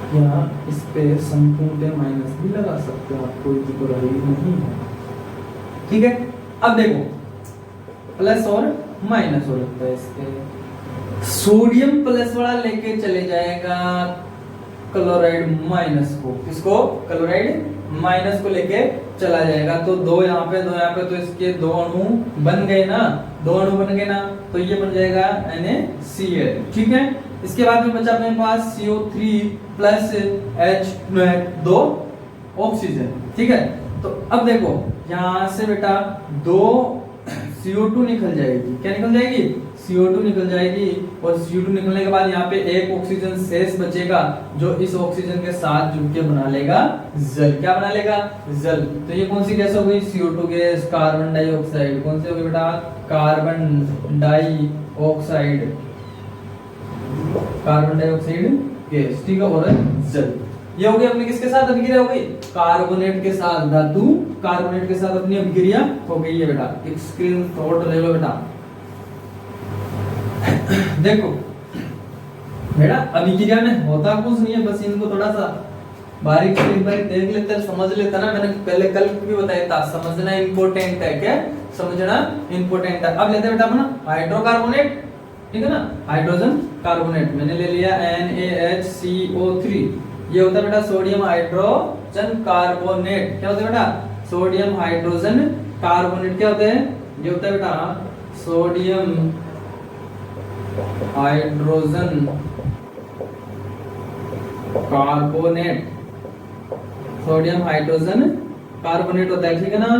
या इस पे संपूर्ण पे माइनस भी लगा सकते हो आप, कोई बुराई नहीं है, ठीक है। अब देखो प्लस और माइनस हो लगता है इसके। सोडियम प्लस वाला लेके चले जाएगा क्लोराइड माइनस को। किसको? क्लोराइड माइनस को लेके चला जाएगा। तो दो यहाँ पे तो इसके दो अणु बन गए ना, तो ये बन जाएगा NaCl, ठीक है। इसके बाद में बचा अपने पास CO3 प्लस H2 ऑक्सीजन, ठीक है। तो अब देखो यहाँ से बेटा दो CO2 निकल जाएगी। क्या निकल जाएगी? CO2 निकल जाएगी। और CO2 निकलने के बाद यहाँ पे एक ऑक्सीजन शेष बचेगा जो इस ऑक्सीजन के साथ जुड़ के बना लेगा जल। क्या बना लेगा? जल। तो ये कौन सी गैस हो गई? CO2 gas, carbon dioxide. कौन सी हो गई बेटा? कार्बन डाइऑक्साइड गैस, ठीक है। और जल। ये हो गई अपनी किसके साथ अभिक्रिया हो गई? कार्बोनेट के साथ, धातु कार्बोनेट के साथ अपनी अभिक्रिया हो गई है बेटा। एक स्क्रीनशॉट ले लो बेटा। देखो बेटा अभिक्रिया में होता कुछ नहीं है, बस इनको थोड़ा सा बारीक से एक बार देख लेते हैं, समझ लेते ना। मैंने पहले कल भी बताया था, समझना इंपॉर्टेंट है। क्या समझना इंपॉर्टेंट है? अब लेते हैं बेटा अपना हाइड्रोकार्बोनेट, ठीक है ना। हाइड्रोजन कार्बोनेट मैंने ले लिया NaHCO3। ये होता है बेटा सोडियम हाइड्रोजन कार्बोनेट। क्या होता है बेटा? Sodium hydrogen carbonate. क्या होता है? ये होता है बेटा sodium hydrogen carbonate. Sodium hydrogen carbonate होता है, ठीक है ना।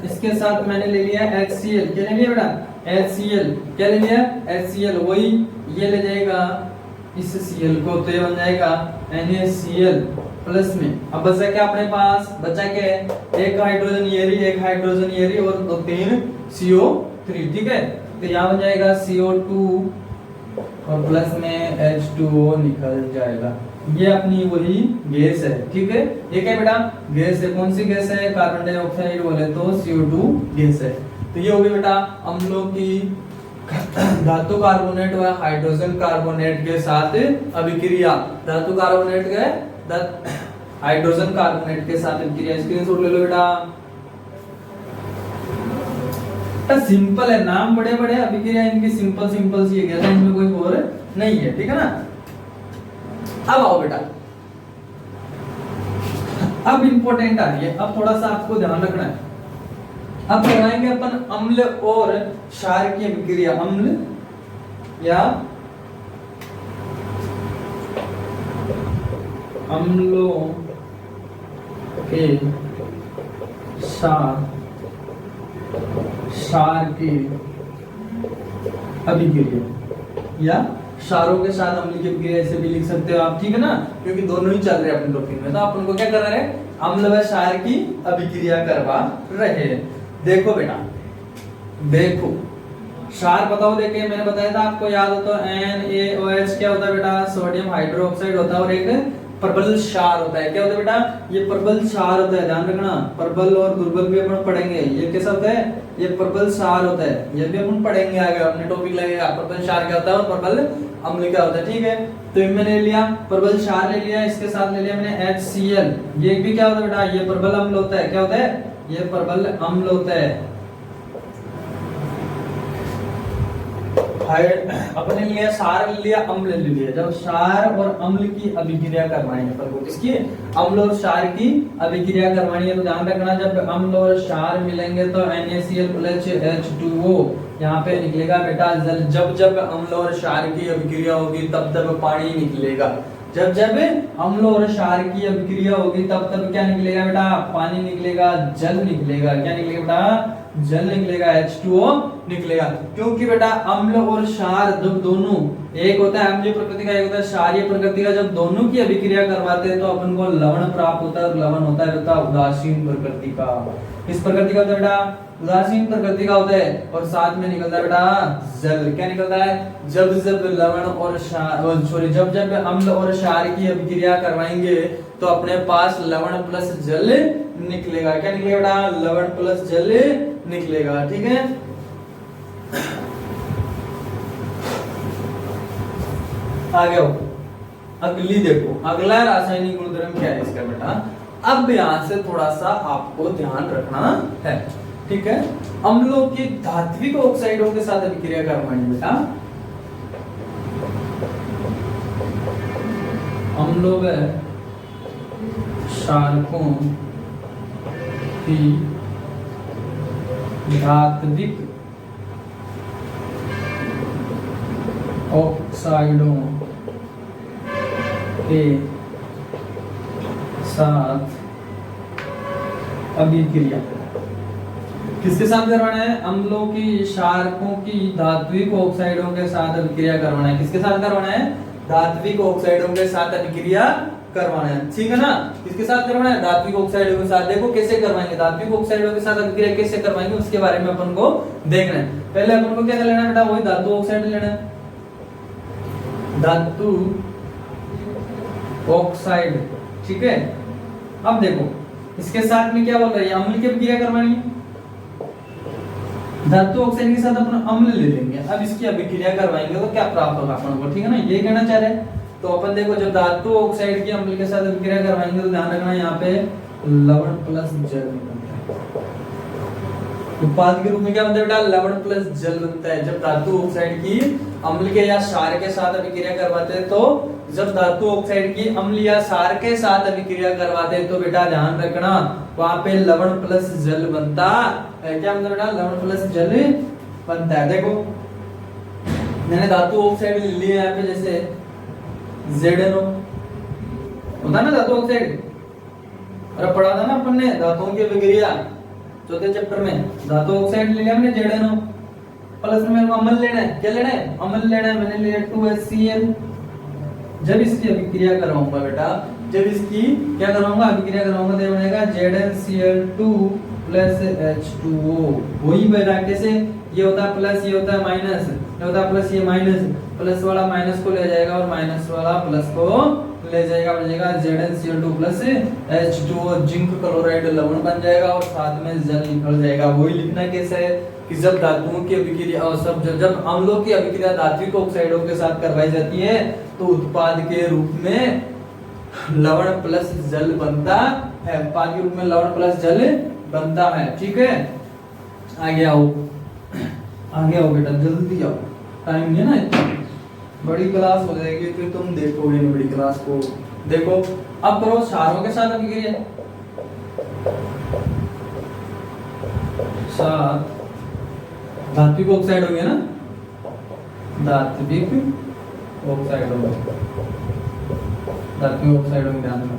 इसके साथ मैंने ले लिया HCl। क्या ले लिया बेटा? HCl। क्या ले लिया? HCl। वही ये ले जाएगा इस Cl को, तो ये बन जाएगा NaCl प्लस में। अब बचा क्या अपने पास? बचा क्या है? एक हाइड्रोजन येरी और दो तीन CO3, ठीक है। तो यहाँ बन जाएगा CO2 और प्लस में H2O निकल जाएगा। ये अपनी वही गैस है, ठीक है। ये क्या बेटा? गैस है। कौन सी गैस है? कार्बन डाइऑक्साइड बोले तो CO2 गैस है। तो ये हो गई बेटा अम्लों की धातु कार्बोनेट व हाइड्रोजन कार्बोनेट के साथ अभिक्रिया, धातु कार्बोनेट के हाइड्रोजन कार्बोनेट के साथ अभिक्रिया। स्क्रीनशॉट ले लो बेटा। सिंपल है, नाम बड़े बड़े, अभिक्रिया इनकी सिंपल सिंपल सी है, इनमें कोई और नहीं है, ठीक है ना। अब आओ बेटा, अब इंपॉर्टेंट आ रही है, अब थोड़ा सा आपको ध्यान रखना है। अब कराएंगे अपन अम्ल और क्षार की अभिक्रिया, अम्ल या अम्लों के साथ क्षार की अभिक्रिया, या क्षारों के साथ अम्ल की अभिक्रिया, ऐसे भी लिख सकते हो आप, ठीक है ना, क्योंकि दोनों ही चल रहे हैं अपने टॉपिक में। तो अपन को क्या कर रहे हैं, अम्ल व क्षार की अभिक्रिया करवा रहे हैं। देखो बेटा, देखो क्षार बताओ, देखे मैंने बताया था आपको, याद हो तो NaOH क्या होता है बेटा, सोडियम हाइड्रोक्साइड होता है, और एक प्रबल क्षार होता है। क्या होता है बेटा, ये प्रबल क्षार होता है, ध्यान रखना। प्रबल और दुर्बल भी अपन पढ़ेंगे। ये कैसा होता है, ये प्रबल क्षार होता है, ये भी अपन पढ़ेंगे आगे, अपने टॉपिक लगेगा। प्रबल क्षार क्या होता है और प्रबल अम्ल क्या होता है, ठीक है। तो मैंने ले लिया प्रबल क्षार, ले लिया, इसके साथ ले लिया मैंने HCl। ये भी क्या होता है बेटा, ये प्रबल अम्ल होता है। क्या होता है, ये प्रबल अम्ल होता है। अपने लिया क्षार, ले लिया अम्ल, ले लिया। जब क्षार और अम्ल की अभिक्रिया करवानी है अपन को, किसकी, अम्ल और क्षार की अभिक्रिया करवानी है, तो ध्यान रखना, जब अम्ल और क्षार मिलेंगे तो NaCl+H2O यहाँ पे निकलेगा बेटा जल। जब जब अम्ल और क्षार की अभिक्रिया होगी तब तब पानी निकलेगा। जब जब अम्ल और क्षार की अभिक्रिया होगी तब तब क्या निकलेगा बेटा, पानी निकलेगा, जल निकलेगा। क्या निकलेगा बेटा, जल निकलेगा, H2O निकलेगा। क्योंकि बेटा अम्ल और क्षार जब दोनों, एक होता है अम्लीय प्रकृति का, एक होता है क्षारीय प्रकृति का, जब दोनों की अभिक्रिया करवाते हैं तो अपन को लवण प्राप्त होता है। और लवण होता है बेटा उदासीन प्रकृति का। किस प्रकृति का होता है बेटा, उदासीन प्रकृति का होता है। और साथ में निकलता है बेटा जल। क्या निकलता है, जब जब लवण और जब जब अम्ल और क्षार की अभिक्रिया करवाएंगे तो अपने पास लवण प्लस जल निकलेगा। क्या निकलेगा बेटा, लवण प्लस जल निकलेगा, ठीक है। आगे आओ, अगली देखो, अगला रासायनिक गुणधर्म क्या है इसका बेटा। अब यहां से थोड़ा सा आपको ध्यान रखना है, ठीक है। अम्लों की धात्विक ऑक्साइडों के साथ अभिक्रिया करवानी बेटा। अम्लों व क्षारकों की धात्विक ऑक्साइडों के साथ अभिक्रिया किसके साथ करवाना है, अम्लों की क्षारकों की धात्विक ऑक्साइडों के साथ अभिक्रिया करवाना है। किसके साथ करवाना है, धात्विक ऑक्साइडों के साथ अभिक्रिया करवाना है, ठीक है ना। किसके साथ करवाना है, धात्विक ऑक्साइडों के साथ। देखो कैसे करवाएंगे, धात्विक ऑक्साइडों के साथ अभिक्रिया कैसे करवाएंगे उसके बारे में अपन को देखना है। पहले अपन को क्या कर लेना बेटा, वही धातु ऑक्साइड लेना है, धातु ऑक्साइड, ठीक है। अब देखो इसके साथ में क्या बोल रहा है, अम्ल की अभिक्रिया करवानी है। धातु ऑक्साइड के साथ अपन अम्ल ले लेंगे। अब इसकी अभिक्रिया करवाएंगे तो क्या प्राप्त होगा अपन को, ठीक है ना, ये कहना चाह रहे हैं। तो अपन देखो जब धातु ऑक्साइड की अम्ल के साथ अभिक्रिया करवाएंगे तो ध्यान रखना यहाँ पे लवण प्लस जल बनता है। उत्पाद के रूप में क्या बनता है बेटा, लवण प्लस जल बनता है। जब धातु ऑक्साइड की अम्ल के या क्षार के साथ अभिक्रिया करवाते हैं तो जब धातु ऑक्साइड की अम्ल या क्षार के साथ अभिक्रिया करवाते हैं तो बेटा ध्यान रखना वहां पे लवण प्लस जल बनता है। क्या बनता है बेटा, लवण प्लस जल बनता है। देखो मैंने धातु ऑक्साइड ले लिया यहाँ पे, जैसे ZnO होता है ना धातु ऑक्साइड, और पढ़ा था ना अपन ने धातुओं की अभिक्रिया चौथे चैप्टर में। धातु ऑक्साइड ले लिया मैंने ZnO, प्लस में मेरे को अम्ल लेना है। क्या लेना है, अम्ल लेना है। मैंने लिया 2HCl। जब इसकी अभिक्रिया करवाऊंगा बेटा, जब इसकी क्या करवाऊंगा, अभिक्रिया करवाऊंगा तो बनेगा ZnCl2 प्लस H2O। वही बेटा कैसे, ये होता है प्लस, ये होता है माइनस, ये होता है प्लस, ये माइनस, प्लस वाला माइनस को ले जाएगा और माइनस वाला प्लस को ले जाएगा, बन जाएगा ZnCl2 plus H2O, zinc chloride लवण बन जाएगा और साथ में जल निकल जाएगा। वही लिखना कैसे है कि जब धातुओं की अभिक्रिया और जब अम्लों की अभिक्रिया धात्विक ऑक्साइडों के साथ करवाई जाती है तो उत्पाद के रूप में लवण प्लस जल बनता है, उत्पाद के रूप में लवण प्लस जल बनता है। ठीक है, आगे आओ, आगे आओ बेटा, जल्दी आओ, टाइम नहीं है ना इतना, बड़ी क्लास हो जाएगी फिर तुम देखोगे बड़ी क्लास को। देखो अब करो क्षारों के साथ अभिक्रिया, साथ धात्विक ऑक्साइड होंगे ना, धात्विक ऑक्साइड होंगे, धात्विक ऑक्साइड होंगे, ध्यान रखना।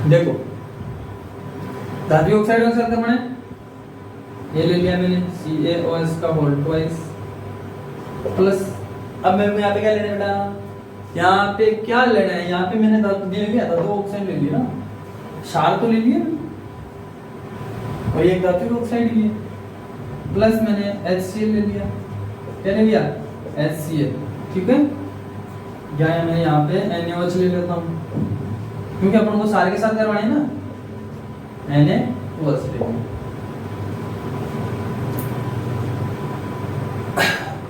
देखो धात्विक ऑक्साइड का साथ बने, ये ले लिया मैंने CaOH का होल ट्वाइस प्लस, अब मैं यहाँ पे क्या लेना बेटा, यहाँ पे क्या लेना है, यहाँ पे मैंने धातु ले लिया था, 2 ऑक्साइड ले लिया ना, क्षार तो ले लिया और एक धात्विक ऑक्साइड लिए, प्लस मैंने HCl ले लिया, क्या ले लिया HCl। ठीक है, या मैं यहाँ पे NaOH ले लेता हूँ क्योंकि अपन को सारे के साथ करवाना है ना, NaOH ले लिया।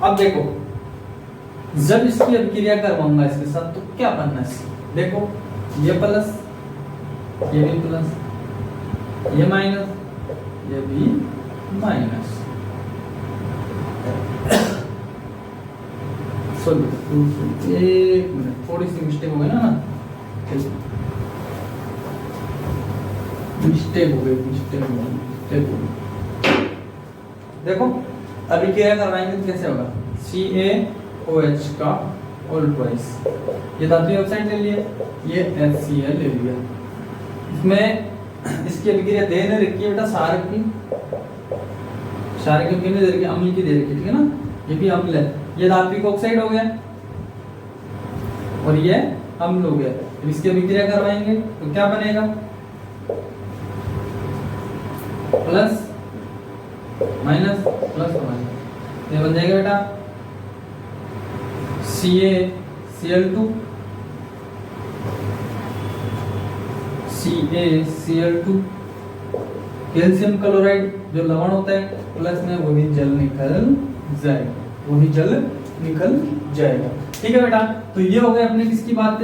अब देखो जब इसकी अभिक्रिया करवाऊंगा इसके साथ तो क्या बनना है, देखो ये प्लस, ये भी प्लस, ये माइनस, ये भी माइनस। एक मिनट, थोड़ी सी मिस्टेक हो गई ना, मिस्टेक हो गई। देखो अभिक्रिया करवाएंगे तो कैसे होगा, CaOH का होल ट्वाइस, ये धात्विक ऑक्साइड ले लिया, ये HCl ले लिया, इसमें इसकी अभिक्रिया दे नहीं रखी है बेटा, क्षारक की अभिक्रिया दे रखी है, अम्ल की दे रखी है, ठीक है ना, ये भी अम्ल है, ये धात्विक ऑक्साइड हो गया और ये अम्ल हो गया। तो इसकी अभिक्रिया करवाएंगे तो क्या बनेगा, प्लस माइनस प्लस माइनस, ये बन जाएगा बेटा CaCl2 कैल्शियम क्लोराइड जो लवण होता है, प्लस में वही जल निकल जाएगा, ठीक है बेटा। तो ये हो गए अपने किसकी बात,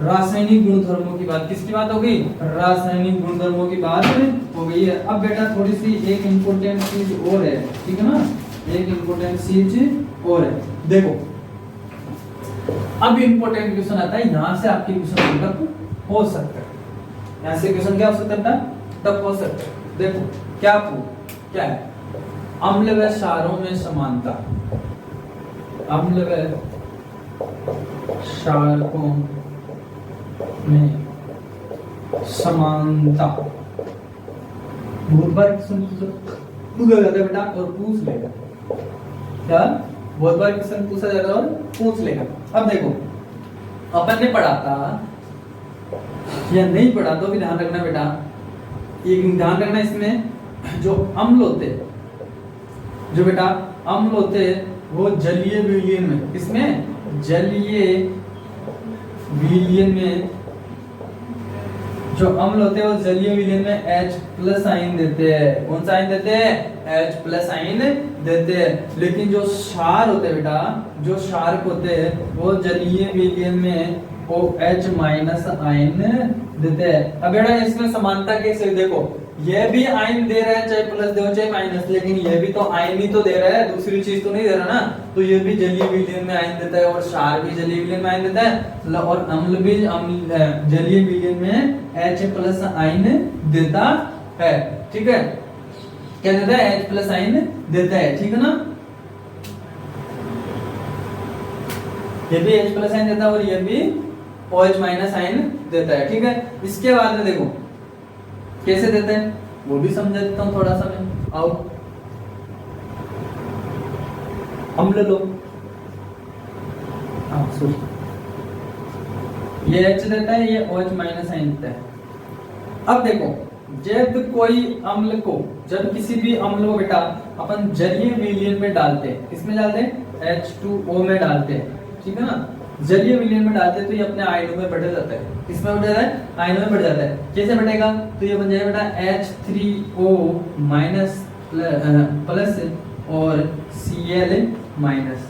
रासायनिक गुणधर्मों की बात, किसकी बात हो गई, रासायनिक गुणधर्मों की बात हो गई है। अब बेटा थोड़ी सी एक इंपॉर्टेंट चीज और है, ठीक है ना, एक इंपॉर्टेंट चीज और है, देखो अब इंपॉर्टेंट क्वेश्चन आता है, यहां से आपके क्वेश्चन तक हो सकता है, यहां से क्वेश्चन क्या हो सकता है बेटा, तब हो सकता है। देखो क्या है, अम्ल व क्षारों में समानता, अम्ल व क्षारकों में समानता, बहुत बार क्वेश्चन पूछा जाता है बेटा और पूछ लेगा, क्या बहुत बार क्वेश्चन पूछा जाता है और पूछ लेगा। अब देखो अपन ने पढ़ा था या नहीं पढ़ा तो भी ध्यान रखना बेटा, एक ध्यान रखना इसमें जो अम्ल होते, जो बेटा अम्ल होते वो जलीय विलयन में, इसमें जलीय विलयन में जो अम्ल होते हैं वो जलीय विलयन में H+ आयन देते हैं, कौन सा आयन देते हैं, H+ आयन देते हैं। लेकिन जो क्षार होते हैं बेटा, जो क्षारक होते हैं वो जलीय विलयन में वो H- आयन देते हैं। अब बेटा इसमें समानता कैसे, देखो ये भी आयन दे रहा है, चाहे प्लस दे चाहे माइनस, लेकिन ये भी तो आयन ही तो दे रहा है, दूसरी चीज तो नहीं दे रहा ना, तो ये भी जलीय विलयन में आयन देता है और क्षार भी जलीय विलयन में आयन देता है और अम्ल भी जलीय विलयन में H+ आयन देता है, ठीक है, क्या देता है, H+ आयन देता है, ठीक है ना, ये भी H+ आयन देता है और ये भी OH- आयन देता है, ठीक है। इसके बाद में देखो कैसे देते हैं वो भी समझा देता हूं थोड़ा सा मैं, आओ अम्ल लो, ये H देता है, ये OH- आयन देता है। अब देखो जब कोई अम्ल को, जब किसी भी अम्ल को बेटा अपन जलीय विलयन में डालते हैं, किसमें डालते हैं, H2O में डालते हैं, ठीक है ना, जलीय विलयन में डालते हैं तो ये अपने आयनों में बढ़ जाता है। किसमें बढ़ जाता है? आयनों में बढ़ जाता है। कैसे बढ़ेगा? तो ये बन जाएगा बेटा H3O माइनस प्लस और Cl माइनस।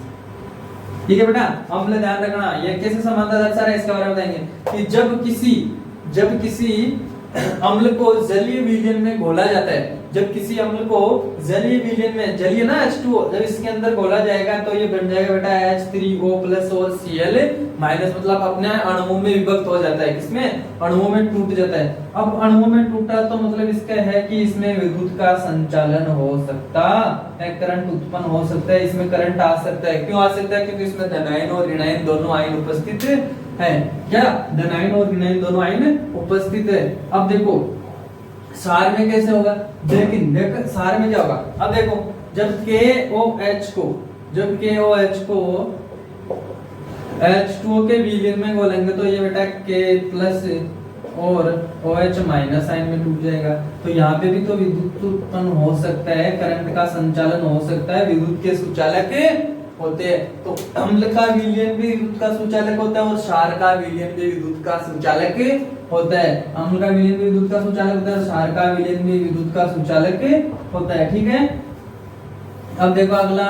ठीक है बेटा, अम्ल ध्यान रखना, ये कैसे समानता दर्शा रहा है इसके बारे में बताएंगे कि जब किसी अम्ल को जलीय विलयन में घोला जाता है, जब किसी अम्ल को जलीय विलयन में, जलीय ना H2O, जब इसके अंदर घोला जाएगा तो ये बन जाएगा बेटा H3O प्लस और Cl माइनस, मतलब अपने अणुओं में विभक्त हो जाता है। किसमें? अणुओं में टूट जाता है। अब अणुओं में टूटा तो मतलब इसका है कि इसमें विद्युत का संचालन हो सकता है, करंट उत्पन्न हो सकता है, इसमें करंट आ सकता है। क्यों आ सकता है? क्योंकि इसमें धनायन और ऋणायन दोनों आयन उपस्थित है। क्या? धनायन और ऋणायन दोनों आयन उपस्थित है। अब देखो सार में कैसे होगा, लेकिन देख सार में क्या होगा। अब देखो जब KOH को H2O के विलयन में घोलेंगे तो ये बेटा K प्लस और OH माइनस आयन में टूट जाएगा। तो यहाँ पे भी तो विद्युत उत्पन्न हो सकता है, करंट का संचालन हो सकता है, विद्युत के सुचालक होते हैं। तो अम्ल का विलयन भी विद्युत का सुचालक होता है और क्षार का विलयन भी विद्युत का सुचालक होता है। अम्ल का विलयन भी विद्युत का सुचालक होता है और क्षार का विलयन भी विद्युत का सुचालक होता है। ठीक है, अब देखो अगला,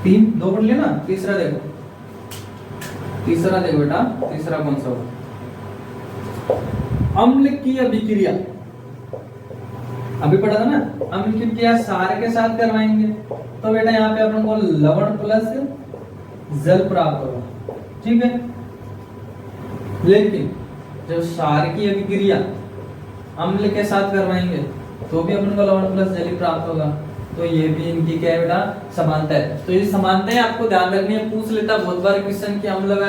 दो पढ़ लिया ना, तीसरा देखो बेटा, तीसरा कौन सा होगा? अम्ल की अभिक्रिया, अभी पढ़ा था ना, अम्ल की अभिक्रिया क्षार के साथ करवाएंगे तो बेटा यहाँ पे अपन को लवण प्लस जल प्राप्त होगा। ठीक है, लेकिन जब क्षार की अभिक्रिया अम्ल के साथ करवाएंगे तो भी अपन को लवण प्लस जल ही प्राप्त होगा। तो ये भी इनकी क्या है बेटा? समानता है। तो ये समानताएं आपको ध्यान रखनी है, पूछ लेता बहुत बार क्वेश्चन की अम्ल व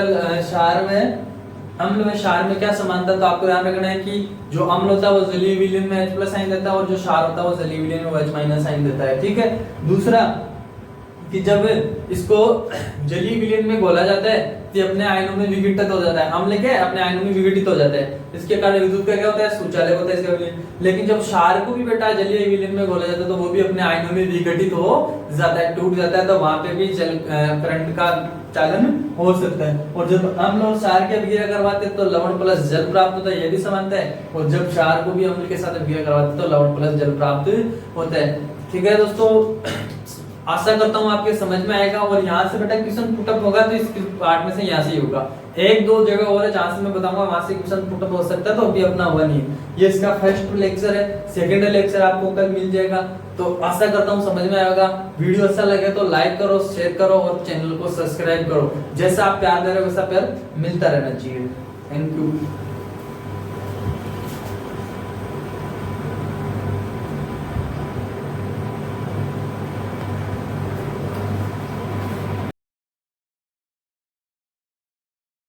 क्षार में क्या समानता। तो आपको ध्यान रखना है कि जो अम्ल होता है वो जलीय विलयन में H प्लस साइन देता है और जो क्षार होता है वो जलीय विलयन में H माइनस साइन देता है। ठीक है, दूसरा कि जब इसको जलीय विलयन में घोला जाता है तो अपने आयनों में विघटित हो जाता है। अम्ल क्या है? अपने आयनों में विघटित हो जाता है, इसके कारण विद्युत का क्या होता है? सुचालक होता है इसका विलयन। लेकिन जब क्षार को भी बेटा जलीय विलयन में घोला जाता है तो वो भी अपने आयनों में विघटित हो जाता है, टूट जाता है, तो वहां पे भी करंट का चालन हो सकता है। और जब अम्ल और क्षार की अभिक्रिया करवाते हैं तो लवण प्लस जल प्राप्त होता है, ये भी समानता है। और जब क्षार को भी अम्ल के साथ अभिक्रिया करवाते हैं तो लवण प्लस जल प्राप्त होता है। ठीक है दोस्तों, आशा करता हूँ आपके समझ में आएगा। और यहाँ से बेटा क्वेश्चन पुटअप होगा तो इस पार्ट में से यहाँ से ही होगा, एक दो जगह और है जहाँ से मैं बताऊंगा वहां से क्वेश्चन पुटअप हो सकता है, तो अभी अपना हुआ नहीं है। ये इसका फर्स्ट लेक्चर है, सेकंड लेक्चर आपको कल मिल जाएगा। तो आशा करता हूँ समझ में आएगा। वीडियो अच्छा लगे तो लाइक करो, शेयर करो और चैनल को सब्सक्राइब करो। जैसा आप प्यार दे रहे हो वैसा प्यार मिलता रहना चाहिए। Thank you.